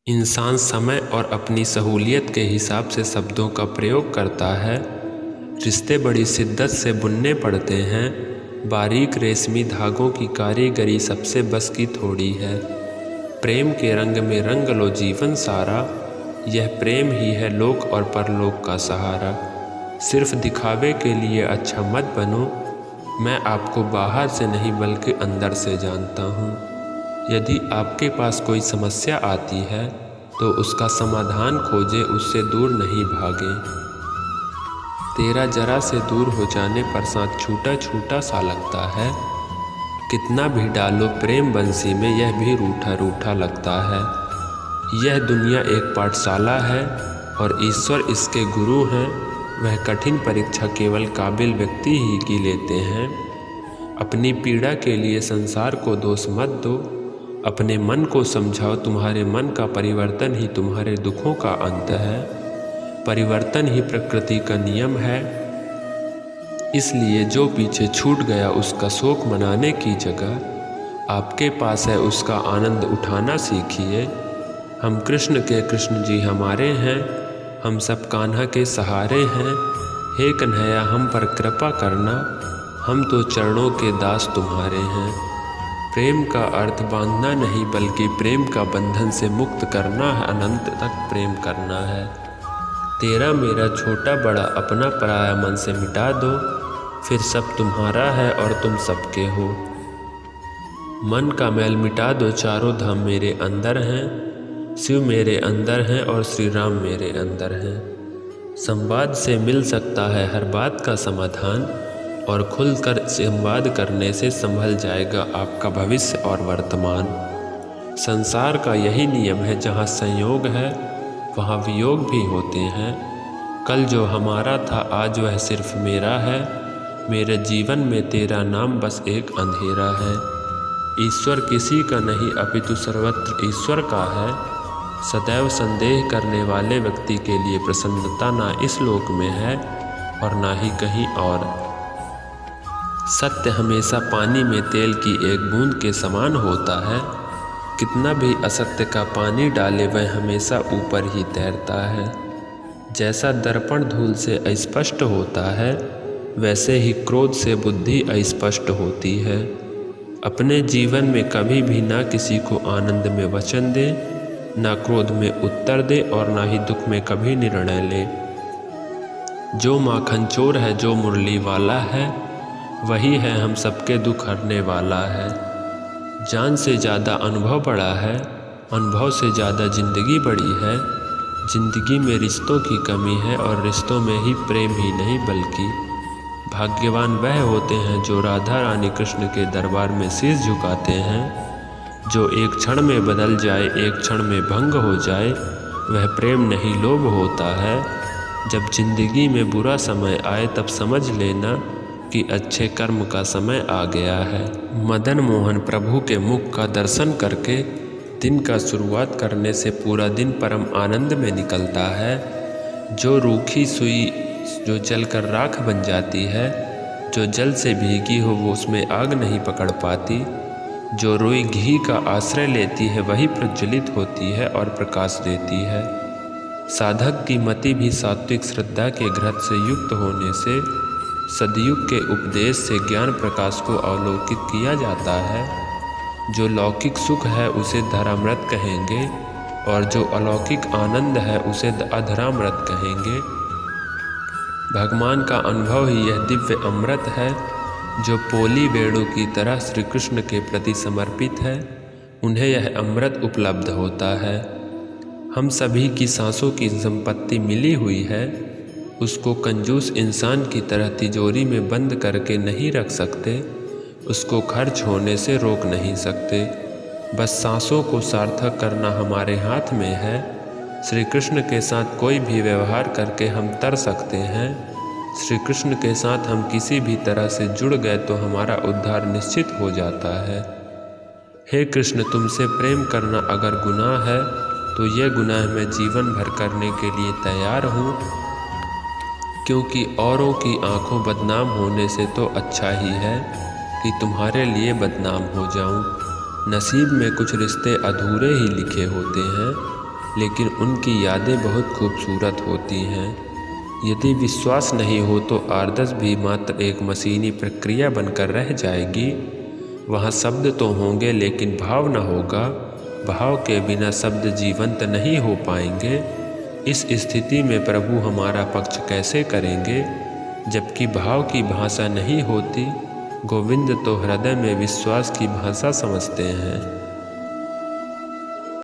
इंसान समय और अपनी सहूलियत के हिसाब से शब्दों का प्रयोग करता है। रिश्ते बड़ी शिद्दत से बुनने पड़ते हैं। बारीक रेशमी धागों की कारीगरी सबसे बस की थोड़ी है। प्रेम के रंग में रंग लो जीवन सारा, यह प्रेम ही है लोक और परलोक का सहारा। सिर्फ दिखावे के लिए अच्छा मत बनो, मैं आपको बाहर से नहीं बल्कि अंदर से जानता हूँ। यदि आपके पास कोई समस्या आती है तो उसका समाधान खोजे, उससे दूर नहीं भागे। तेरा जरा से दूर हो जाने पर साथ छूटा छूटा सा लगता है। कितना भी डालो प्रेम बंसी में, यह भी रूठा रूठा लगता है। यह दुनिया एक पाठशाला है और ईश्वर इसके गुरु हैं। वह कठिन परीक्षा केवल काबिल व्यक्ति ही की लेते हैं। अपनी पीड़ा के लिए संसार को दोष मत दो, अपने मन को समझाओ। तुम्हारे मन का परिवर्तन ही तुम्हारे दुखों का अंत है। परिवर्तन ही प्रकृति का नियम है। इसलिए जो पीछे छूट गया उसका शोक मनाने की जगह आपके पास है, उसका आनंद उठाना सीखिए। हम कृष्ण के कृष्ण जी हमारे हैं, हम सब कान्हा के सहारे हैं। हे कन्हैया हम पर कृपा करना, हम तो चरणों के दास तुम्हारे हैं। प्रेम का अर्थ बांधना नहीं बल्कि प्रेम का बंधन से मुक्त करना है, अनंत तक प्रेम करना है। तेरा मेरा छोटा बड़ा अपना पराया मन से मिटा दो, फिर सब तुम्हारा है और तुम सबके हो। मन का मैल मिटा दो, चारों धाम मेरे अंदर हैं। शिव मेरे अंदर हैं और श्री राम मेरे अंदर हैं। संवाद से मिल सकता है हर बात का समाधान, और खुलकर संवाद करने से संभल जाएगा आपका भविष्य और वर्तमान। संसार का यही नियम है, जहाँ संयोग है वहाँ वियोग भी होते हैं। कल जो हमारा था आज वह सिर्फ मेरा है। मेरे जीवन में तेरा नाम बस एक अंधेरा है। ईश्वर किसी का नहीं अपितु सर्वत्र ईश्वर का है। सदैव संदेह करने वाले व्यक्ति के लिए प्रसन्नता ना इस लोक में है और ना ही कहीं और। सत्य हमेशा पानी में तेल की एक बूंद के समान होता है। कितना भी असत्य का पानी डाले वह हमेशा ऊपर ही तैरता है। जैसा दर्पण धूल से अस्पष्ट होता है, वैसे ही क्रोध से बुद्धि अस्पष्ट होती है। अपने जीवन में कभी भी ना किसी को आनंद में वचन दे, ना क्रोध में उत्तर दे और ना ही दुख में कभी निर्णय ले। जो माखन चोर है, जो मुरली वाला है, वही है हम सबके दुख हरने वाला है। जान से ज़्यादा अनुभव बड़ा है, अनुभव से ज़्यादा जिंदगी बड़ी है। जिंदगी में रिश्तों की कमी है और रिश्तों में ही प्रेम ही नहीं बल्कि भाग्यवान वह होते हैं जो राधा रानी कृष्ण के दरबार में शीश झुकाते हैं। जो एक क्षण में बदल जाए, एक क्षण में भंग हो जाए, वह प्रेम नहीं लोभ होता है। जब जिंदगी में बुरा समय आए तब समझ लेना कि अच्छे कर्म का समय आ गया है। मदन मोहन प्रभु के मुख का दर्शन करके दिन का शुरुआत करने से पूरा दिन परम आनंद में निकलता है। जो रूखी सुई जो जलकर राख बन जाती है, जो जल से भीगी हो वो उसमें आग नहीं पकड़ पाती। जो रुई घी का आश्रय लेती है वही प्रज्वलित होती है और प्रकाश देती है। साधक की मति भी सात्विक श्रद्धा के घृत से युक्त होने से सदयुग के उपदेश से ज्ञान प्रकाश को अवलोकित किया जाता है। जो लौकिक सुख है उसे धरामृत कहेंगे और जो अलौकिक आनंद है उसे अधरामृत कहेंगे। भगवान का अनुभव ही यह दिव्य अमृत है। जो पोली वेणु की तरह श्री कृष्ण के प्रति समर्पित है, उन्हें यह अमृत उपलब्ध होता है। हम सभी की सांसों की संपत्ति मिली हुई है, उसको कंजूस इंसान की तरह तिजोरी में बंद करके नहीं रख सकते, उसको खर्च होने से रोक नहीं सकते। बस सांसों को सार्थक करना हमारे हाथ में है। श्री कृष्ण के साथ कोई भी व्यवहार करके हम तर सकते हैं। श्री कृष्ण के साथ हम किसी भी तरह से जुड़ गए तो हमारा उद्धार निश्चित हो जाता है। हे कृष्ण, तुमसे प्रेम करना अगर गुनाह है तो यह गुनाह मैं जीवन भर करने के लिए तैयार हूँ, क्योंकि औरों की आंखों बदनाम होने से तो अच्छा ही है कि तुम्हारे लिए बदनाम हो जाऊं। नसीब में कुछ रिश्ते अधूरे ही लिखे होते हैं, लेकिन उनकी यादें बहुत खूबसूरत होती हैं। यदि विश्वास नहीं हो तो आदर्श भी मात्र एक मशीनी प्रक्रिया बनकर रह जाएगी। वहाँ शब्द तो होंगे लेकिन भाव न होगा। भाव के बिना शब्द जीवंत नहीं हो पाएंगे। इस स्थिति में प्रभु हमारा पक्ष कैसे करेंगे, जबकि भाव की भाषा नहीं होती। गोविंद तो हृदय में विश्वास की भाषा समझते हैं।